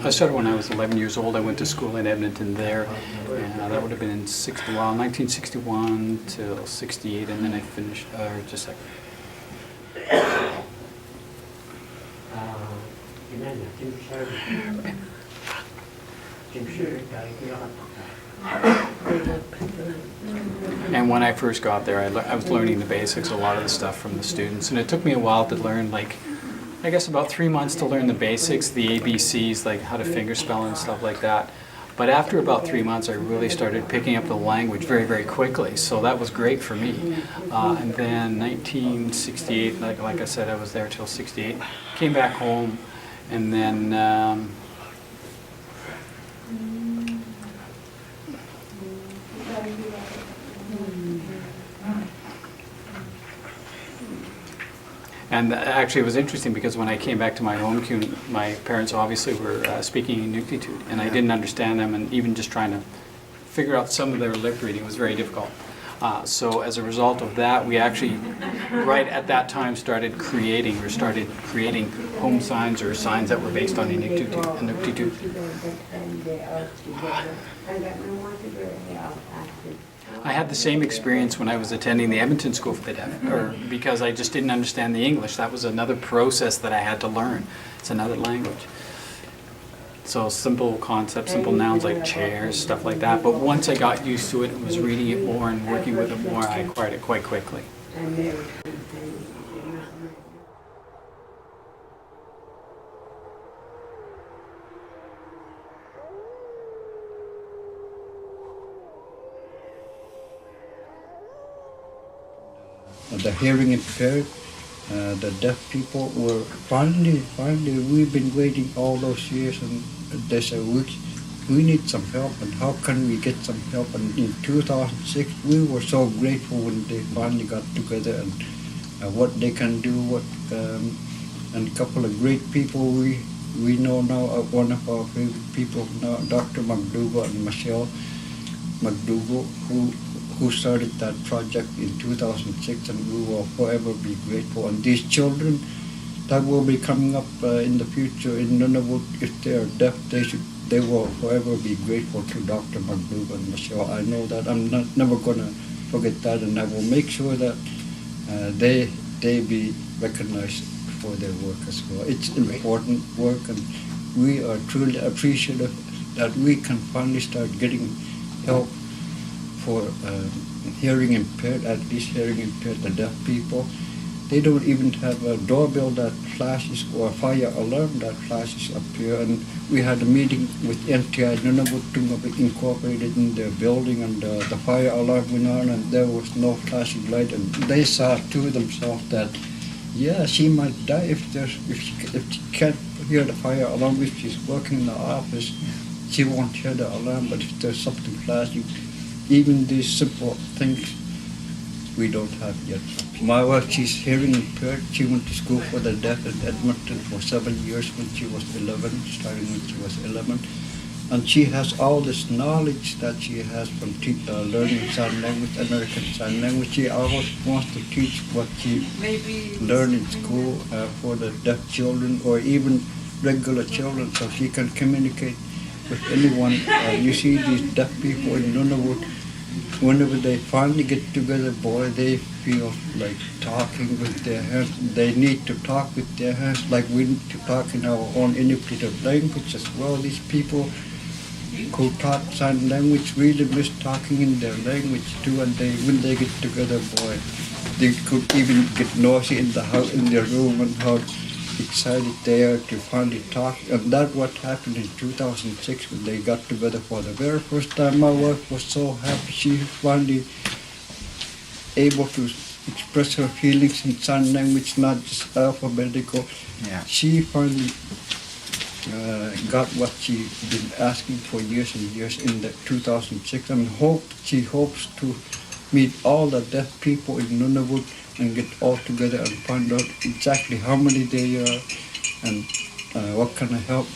I started when I was 11 years old. I went to school in Edmonton there, and that would have been in 1961 till 68, and then I finished, just a second. And when I first got there, I was learning the basics, a lot of the stuff from the students, and it took me a while to learn, like, I guess about 3 months to learn the basics, the ABCs, like how to fingerspell and stuff like that. But after about 3 months, I really started picking up the language very, very quickly. So that was great for me. And then 1968, like I said, I was there till 68. Came back home, and then and actually, it was interesting because when I came back to my home, my parents obviously were speaking Inuktitut, and I didn't understand them, and even just trying to figure out some of their lip reading was very difficult. So as a result of that, we actually, right at that time, started creating home signs or signs that were based on Inuktitut. I had the same experience when I was attending the Edmonton School for the Deaf, because I just didn't understand the English. That was another process that I had to learn. It's another language. So simple concepts, simple nouns like chairs, stuff like that. But once I got used to it and was reading it more and working with it more, I acquired it quite quickly. The hearing impaired, the deaf people were finally, we've been waiting all those years, and they said, we need some help, and how can we get some help? And in 2006, we were so grateful when they finally got together, and what they can do, and a couple of great people we know now. One of our favorite people now, Dr. McDougall and Michelle McDougall, who started that project in 2006, and we will forever be grateful. And these children that will be coming up in the future in Nunavut, if they are deaf, they will forever be grateful to Dr. McDougall and Michelle. I know that. I'm never going to forget that, and I will make sure that they be recognized for their work as well. It's important work, and we are truly appreciative that we can finally start getting help for hearing impaired, at least hearing impaired, the deaf people. They don't even have a doorbell that flashes or a fire alarm that flashes up here. And we had a meeting with NTI Nunavut Incorporated in their building, and the fire alarm went on, and there was no flashing light. And they saw to themselves that, yeah, she might die if she can't hear the fire alarm. If she's working in the office, she won't hear the alarm. But if there's something flashing, even these simple things we don't have yet. My wife, she's hearing impaired. She went to school for the deaf in Edmonton for 7 years when she was 11, starting when she was 11. And she has all this knowledge that she has from learning sign language, American Sign Language. She always wants to teach what she learned in school for the deaf children or even regular children, so she can communicate with anyone. You see these deaf people in Nunavut, whenever they finally get together, boy, they feel like talking with their hands. They need to talk with their hands, like we need to talk in our own Inuktitut language as well. These people who taught sign language really miss talking in their language too, and when they get together, boy, they could even get noisy in the house, in their room, and how excited they are to finally talk. And that's what happened in 2006 when they got together for the very first time. My wife was so happy. She finally able to express her feelings in sign language, not just alphabetical. Yeah. She finally got what she'd been asking for years and years in the 2006, and she hopes to meet all the deaf people in Nunavut and get all together and find out exactly how many they are and what kind of help.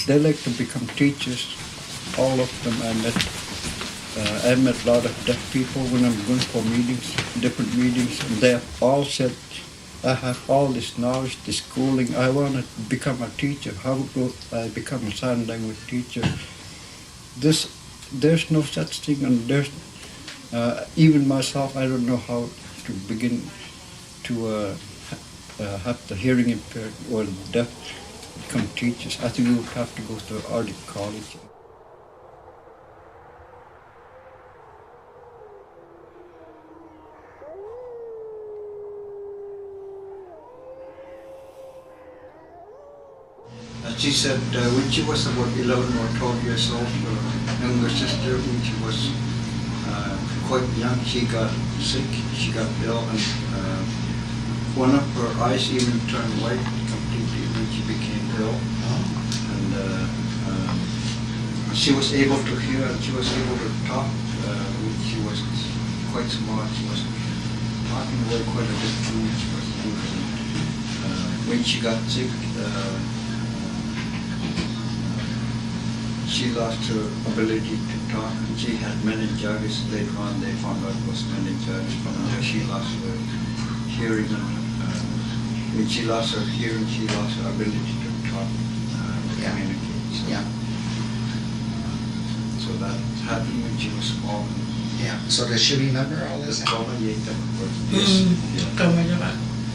They like to become teachers all of them. I met a lot of deaf people when I'm going for meetings, different meetings, and they have all said, I have all this knowledge, this schooling. I want to become a teacher. How do I become a sign language teacher? There's no such thing, and even myself, I don't know how to begin to have the hearing impaired or the deaf become teachers. I think you would have to go to art college. She said when she was about 11 or 12 years old, her younger sister, when she was quite young, she got sick, she got ill, and one of her eyes even turned white completely when she became ill. And she was able to hear and she was able to talk when she was quite small. She was talking away quite a bit too much. When she got sick, she lost her ability to talk. She had meningitis. Later on, they found out it was meningitis. From there, she lost her hearing. When she lost her hearing, she lost her ability to talk, communicate. So, so that happened when she was small. Yeah. So does she remember all this? Yes.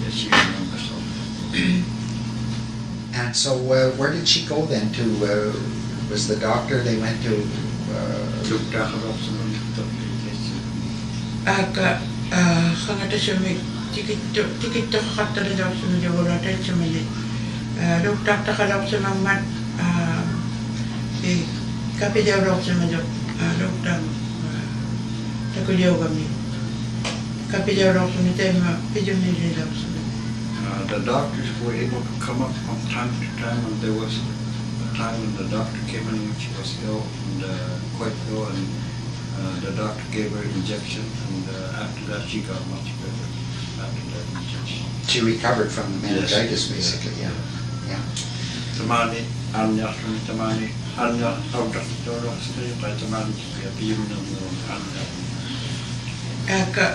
Yes, she remembers all. And so where did she go then to? Was the doctor they went to? Khangata shumi tikit khatta le daw shumi de wala tel shumi le doktor takalaw shumi mat kapi de daw shumi de doktor takuliyo kami kapi de daw shumi tema pijumi de daw shumi. The doctors were able to come up from time to time, and there was a time when the doctor came in when she was ill and quite ill, and the doctor gave her an injection, and after that she got much better after that injection. She recovered from the meningitis, basically. Yeah. Tamani, Anya, Tamani, Anya, out of the door, by Tamani, we have Aka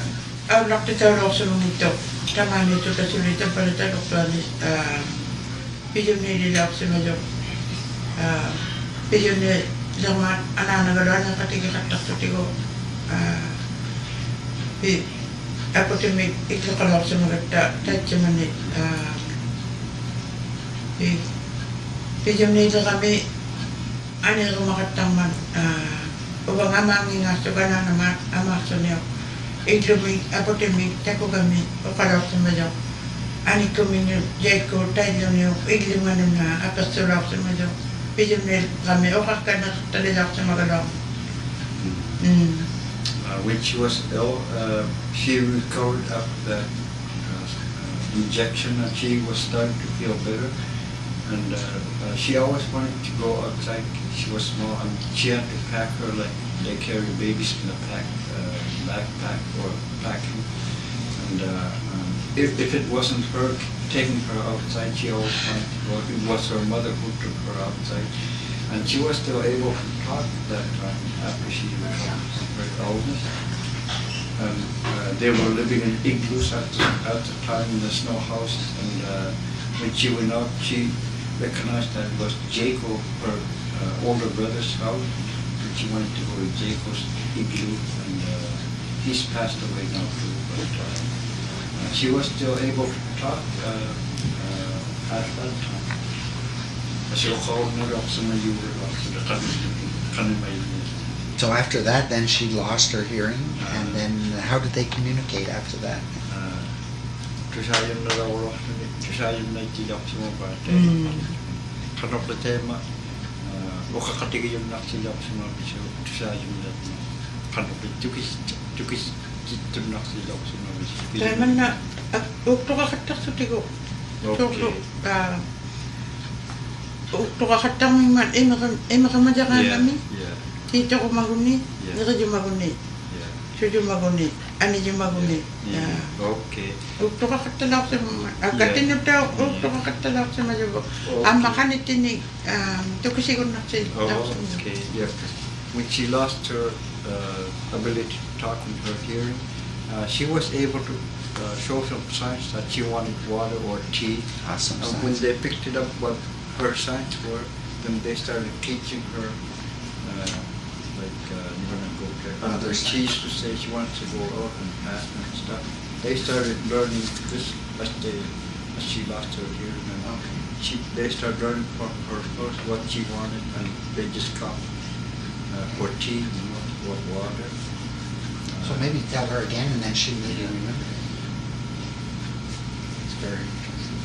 au nakti daw shumi to tamani to kasuli to pala ta doktor ni pijumi de daw shumi de pijumi zaman anak-anak gadaan katiga katak tutigo aku temi ikut kalau semua tak cuma ni pijumi itu kami ane rumah kataman ubang amang ingat juga nama amak sunyo itu mi aku temi tak kami kalau semua jauh ane kami ni jago tayo ni ikut mana na apa surat semua jauh pijumi kami orang kan terlihat semua gadang. When she was ill, she recovered after that injection, and she was starting to feel better. And she always wanted to go outside. She was small, and she had to pack her like they carry babies in a backpack or packing. And if it wasn't her taking her outside, she always wanted to go. It was her mother who took her outside. And she was still able to talk that time after she recovered her illness. And they were living in igloos at the time in the snow houses. And when she went out, she recognized that it was Jacob, her older brother's house. And she wanted to go to Jacob's igloo, and he's passed away now too. But she was still able to talk at that time. So after that, then she lost her hearing, and then how did they communicate after that? Saya mana doktor kata sutigo. Doktor doktor kata memang emang majakan kami. Kita ko maguni, nira jo maguni. Sujo maguni. ani yung magumit. Okay. Ukto ka katalaw sa katinod daw, ukto ka katalaw sa majubo. Ang makanitinig, ito kasi ko na sa Okay, yeah. When she lost her ability to talk and her hearing, she was able to show some signs that she wanted water or tea. Awesome When signs. they picked it up what her signs were, then they started teaching her you're gonna go get Other she used to say she wants to go out and ask and stuff. They started learning this as she lost her hearing, and they started learning from her first what she wanted, and they just come for tea, or water. So maybe tell her again, and then she maybe remember it. It's very interesting.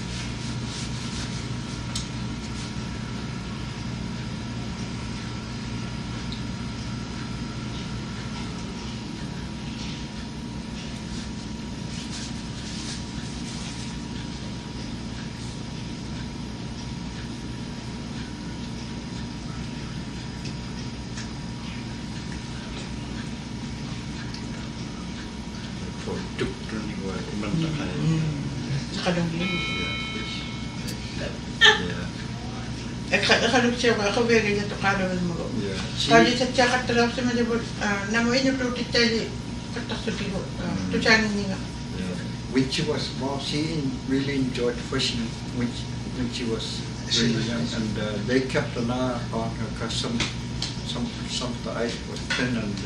For turning away, Nakalungin. Yeah. Nakalung siya ako very niya to kalawin mo. Yeah. Kali sa siya katalaw sa majubo, namoy niyo tuti tayo katasudi ko. Tusanin niya. When she was small, she really enjoyed fishing when she was really young, and they kept an eye on her because some of the ice was thin and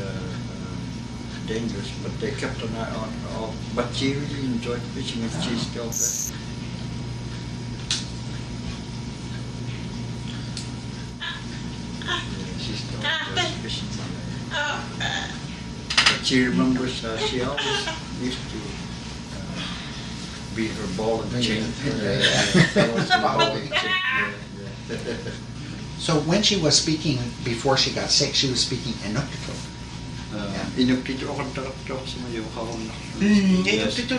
dangerous, but they kept an eye on her all. But she really enjoyed fishing, and she's still there. Yeah, she still enjoys fishing. But she remembers she always used to beat her ball and chain. So when she was speaking before she got sick, she was speaking Inuktitut. Inuktitut ako nagtatakot sa mga yung Inyok dito.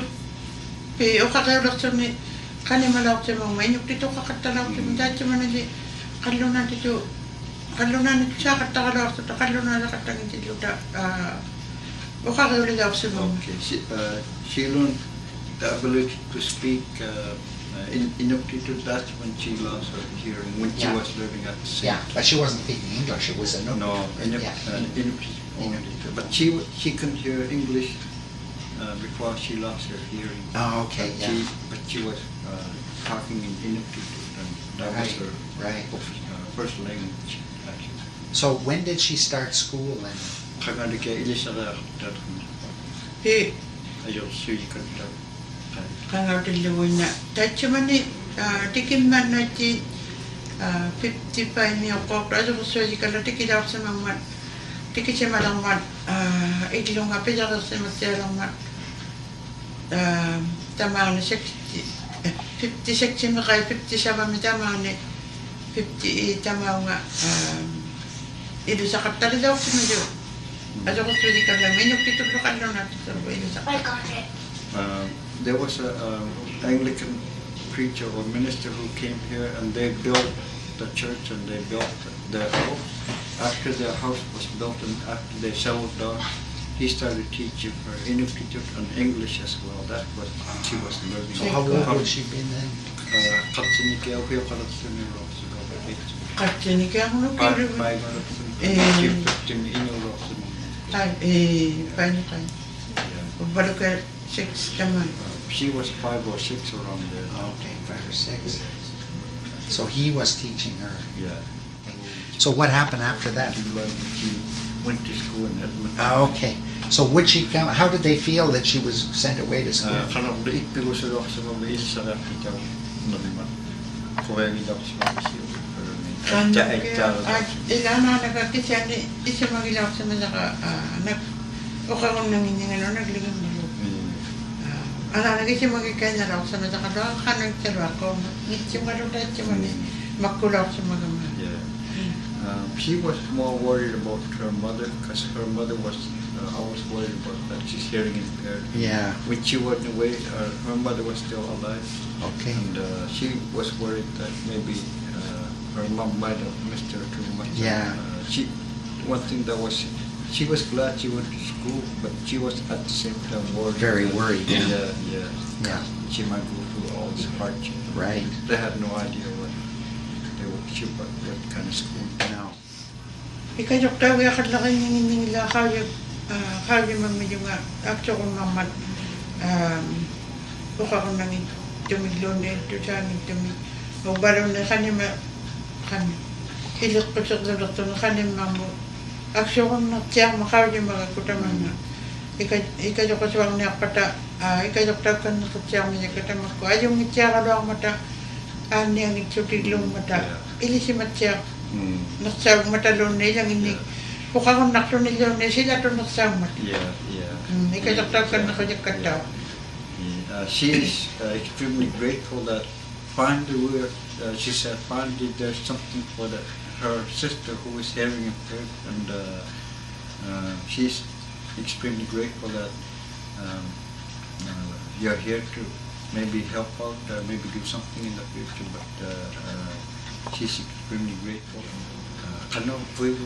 O kakayulak sa mi, kanimalaw sa mga, inyok dito kakatalaw sa mga, dahil sa mga nasi, kalunan dito siya katakalaw sa ito, kalunan na katangin dito, o kakayulak sa mga. Okay, she learned the ability to speak Inuktitut. That's when she lost her hearing, when she was living at the same Yeah, but she wasn't speaking English. It was Inuktitut. No, Inuktitut only. But she couldn't hear English before she lost her hearing. Oh, okay, yeah. But she was talking in Inuktitut, and that was her first language, actually. So when did she start school? And Kaganda kaya ilisa na dat ayaw suyi ka daw. Kangaw na. Dahil sa mga, tikin man na ti 55 niyo ko, pero ko suy ka na tikilaw sa mga tikit siya malangmat, itlong nga pila ka sa mga langmat. Tama na 56 siya makay, 57 mi tama na 58 tama nga. Ito sa katali daw si medyo. Ano ko suy ka na, minok tito ko ka lang natin sa buhay sa katali. There was an Anglican preacher or minister who came here, and they built the church and they built their house. After their house was built and after they settled down, he started teaching her Inuktitut and English as well. That was she was learning. so how old would she be then? Katsinike ako yung kalatsuniro sa gabi. Katini kaya ako nung Five kilo. kalatsuniro. 15 inuro sa Paano tayo? Balo ka 6 naman. She was 5 or 6 around there. Okay, 5 or 6. So he was teaching her. Yeah. So what happened after that? She went to school in Edmonton. Okay. So would she come? How did they feel that she was sent away to school? Kanang liit pero sa loob sa mga isa na kita naman. Kuwagi daw sa mga siyo. Ilan na nagkakisya ni isa magilaw sa mga o kung nangingin naglingin mo. Ana nagisi magikanya raw sa mga doon kanang telo ako. Ngiti mo ro dahil sa mga makulaw sa mga mga. Yeah. She was more worried about her mother because her mother was always worried about that she's hearing impaired. Yeah. When she went away, her mother was still alive. Okay. And she was worried that maybe her mom might have missed her too much. Yeah. One thing that was she was glad she went to school, but she was at the same time worried. Very worried, yeah. Yeah. Yeah. She might go through all this hardship. Right. They had no idea what kind of school. No. Ikajok tahu ya kadlakan yung nila kaya mamili nga akso kong naman buka ko nang tumiglon ito sa aming tumig o baraw na kanima hilok pasok na doktor na kanima mo akso kong naksiyang makawin yung mga kutaman na ikajok ko suwang niya pata ikajok tahu kan naksiyang niya katamak ko ayong nitsya ka doang mata niyang itsutiglong mata ilisi matsya naksawang matalon nilang ini buka kong naksunilon niya sila to naksawang mata ikajok tahu kan nakajakat daw. She is extremely grateful that finally she said finally there's something for her sister who is hearing impaired, and she's extremely grateful that you're here to maybe help out, maybe do something in the future, but she's extremely grateful. Ano pwede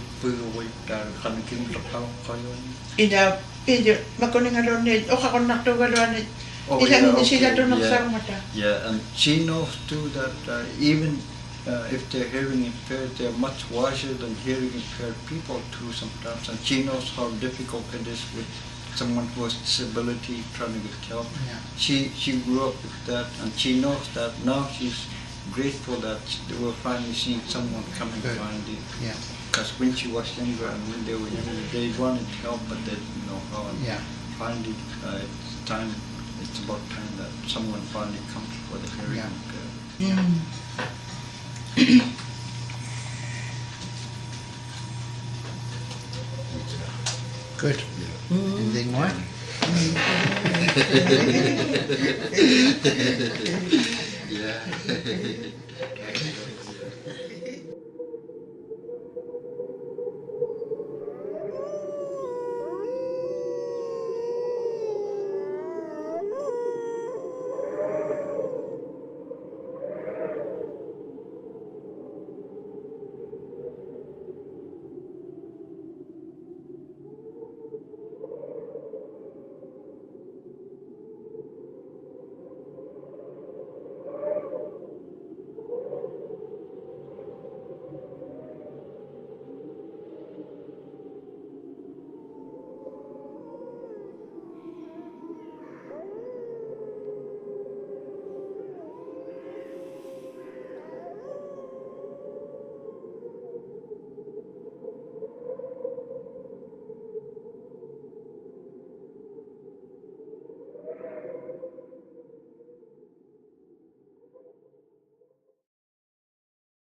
wait kami kinutakaw kayo? Ida pwede makuning alon nit o kakon naktugalon nit. Ilang hindi sila to naksawang mata. Yeah, and she knows too that even if they're hearing impaired, they're much wiser than hearing impaired people too sometimes, and she knows how difficult it is with someone who has disability trying to get help. Yeah. She grew up with that, and she knows that now she's grateful that they were finally seeing someone coming Good. finally. Yeah. Because when she was younger and when they were younger, they wanted help, but they didn't know how. And Yeah. finally, it's about time that someone finally comes for the hearing Yeah. impaired. Good. Anything more? Yeah.